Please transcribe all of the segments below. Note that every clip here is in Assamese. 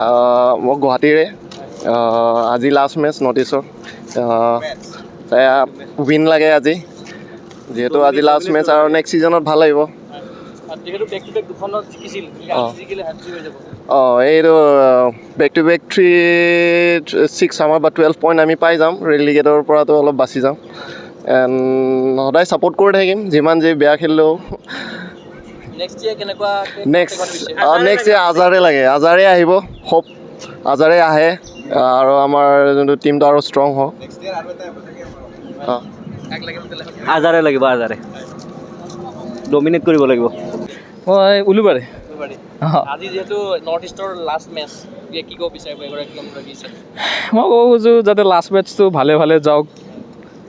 মই গুৱাহাটীৰে আজি লাষ্ট মেচ নৰ্থ ইষ্টৰ উইন লাগে আজি যিহেতু আজি লাষ্ট মেচ আৰু নেক্সট ছিজনত ভাল লাগিব এইটো বেক টু বেক 3-6 আমাৰ বা 12 পইণ্ট আমি পাই যাম ৰেলিগেটৰ পৰাতো অলপ বাচি যাম এণ্ড সদায় ছাপৰ্ট কৰি থাকিম যিমান যি বেয়া খেলিলেও নেক্সট ইয়েৰ আজাৰে আহিব হোপ আজাৰে আহে আৰু আমাৰ যোনটো টিমটো আৰু ষ্ট্ৰং হওক আজাৰে ডমিনেট কৰিব লাগিব মই উলুবাৰী আজি যিহেতু নৰ্থ ইষ্টৰ লাষ্ট মেচ কি ক'ব বিচাৰিব এগৰাকী মই ক'ব খোজোঁ যাতে লাষ্ট মেচটো ভালে ভালে যাওক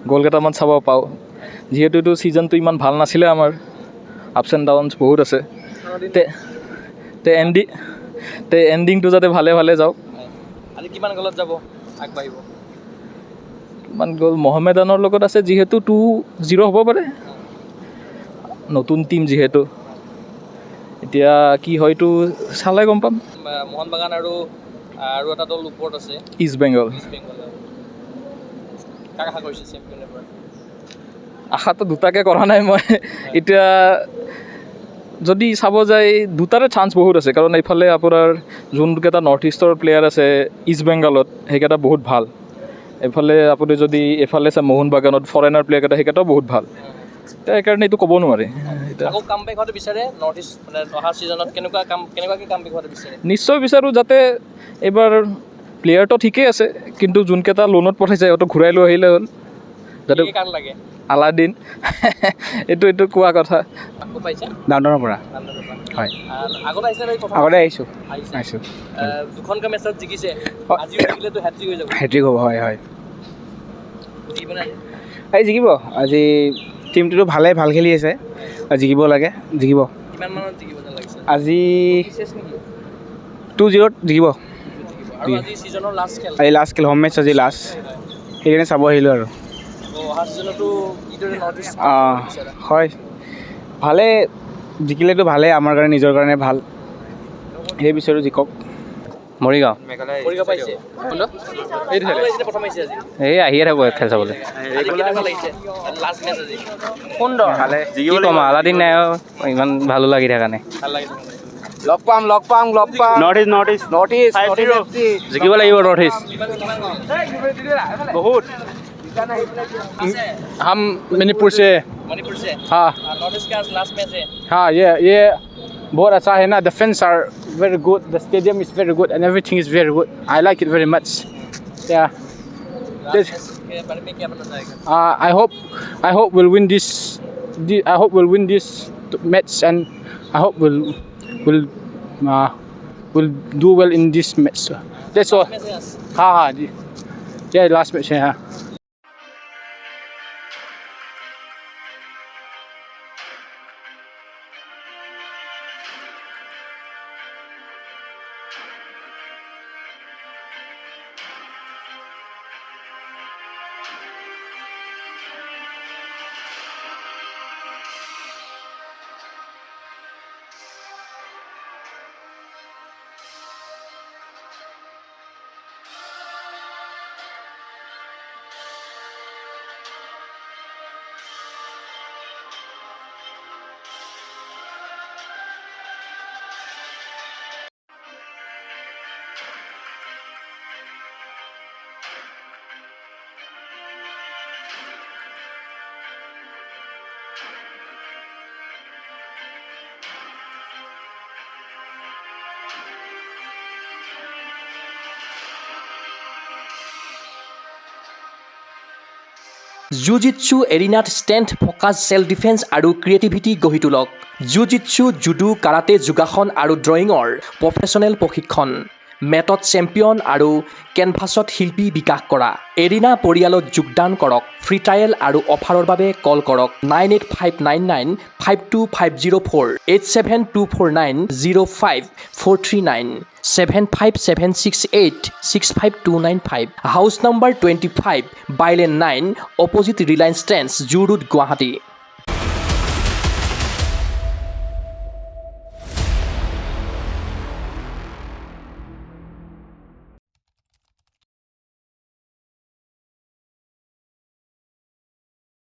গ'ল কেইটামান চাব পাওঁ যিহেতু এইটো ছিজনটো ইমান ভাল নাছিলে আমাৰ আপছ এণ্ড ডাউনছ বহুত আছে এণ্ডিংটো যাতে ভালে ভালে যাওক আজি কিমান গ'লত যাব আগবাঢ়িব কিমান গ'ল মহমেদানৰ লগত আছে যিহেতু 2-0 হ'ব পাৰে নতুন টিম যিহেতু এতিয়া কি হয়তো চালে গম পাম মোহন বাগান আৰু এটা দল ওপৰত আছে ইষ্ট বেংগল কাক আশা কৰিছে চেম্পিয়নৰ পৰা আশাটো দুটাকে কৰা নাই মই এতিয়া যদি চাব যায় দুটাৰে চান্স বহুত আছে কাৰণ এইফালে আপোনাৰ যোনকেইটা নৰ্থ ইষ্টৰ প্লেয়াৰ আছে ইষ্ট বেংগলত সেইকেইটা বহুত ভাল এইফালে আপুনি যদি এইফালে চাই মোহন বাগানত ফৰেনাৰ প্লেয়াৰকেইটা সেইকেইটাও বহুত ভাল সেইকাৰণে এইটো ক'ব নোৱাৰে আকৌ কামবেক হোৱাটো বিচাৰে নৰ্থ ইষ্ট মানে অহা ছিজনত কেনেকুৱাকৈ কামবেক হোৱাটো বিচাৰে নিশ্চয় বিচাৰোঁ যাতে এইবাৰ প্লেয়াৰটো ঠিকেই আছে কিন্তু যোনকেইটা লোনত পঠাইছে সিহঁতক ঘূৰাই লৈ আহিলে হ'ল যাতে কাক লাগে আলাদিন এইটো কোৱা কথা ডাউনৰ পৰা হয় আগতে আহিছোঁ দুখনকৈ মেচত জিকিছে আজিও জিকিলেতো হেট্ৰিক হৈ যাব হেট্ৰিক হ'ব হয় আজি জিকিব আজি টিমটোতো ভাল খেলি আছে জিকিব লাগে জিকিব কিমান মানত জিকিব যেন লাগিছে আজি 2-0 জিকিব আৰু আজি ছিজনৰ লাষ্ট খেল আজি লাষ্ট খেল হোম মেচ আজি লাষ্ট সেইকাৰণে চাব আহিলোঁ আৰু অহা ছিজনতো ইটোৰে নৰ্থ ইষ্ট হয় ভালে জিকিলেতো ভালেই আমাৰ কাৰণে নিজৰ কাৰণে ভাল সেই বিচাৰোঁ জিকক মৰিগাঁও পাইছে প্ৰথম আহিছে আজি এই আহিয়ে থাকোঁ খেল চাবলৈ লাষ্ট মেচ আজি সুন্দৰ ভালে কি ক'ম আলাদিন নাই ইমান ভালো লাগি থকা নাই ভাল লাগিছে লগ পাম নৰ্থ ইষ্ট জিকিব লাগিব নৰ্থ ইষ্ট বহুত हम मणिपुर से मणिपुर से हाँ नॉर्थ ईस्ट का लास्ट मैच है हाँ ये बहुत अच्छा है ना the fans are very good the stadium is very good and everything is very good I like it very much या के बारे में क्या बताना चाहेगा I hope we'll win this match and I hope we'll do well in this match that's all हाँ जी yeah last match है हाँ জুজিটছু এৰিনাত ষ্ট্ৰেংথ ফ'কাছ চেল্ফ ডিফেন্স আৰু ক্ৰিয়েটিভিটি গঢ়ি তোলক জুজিটছু জুডো কাৰাটে যোগাসন আৰু ড্ৰয়িঙৰ প্ৰফেচনেল প্ৰশিক্ষণ মেটত চেম্পিয়ন আৰু কেনভাছত শিল্পী বিকাশ কৰা এৰিনা পৰিয়ালত যোগদান কৰক ফ্ৰী ট্ৰায়েল আৰু অফাৰৰ বাবে কল কৰক 9859952504 8724905439 757686525 house number 25 bylane 9 opposite Reliance Trends zoo road Guwahati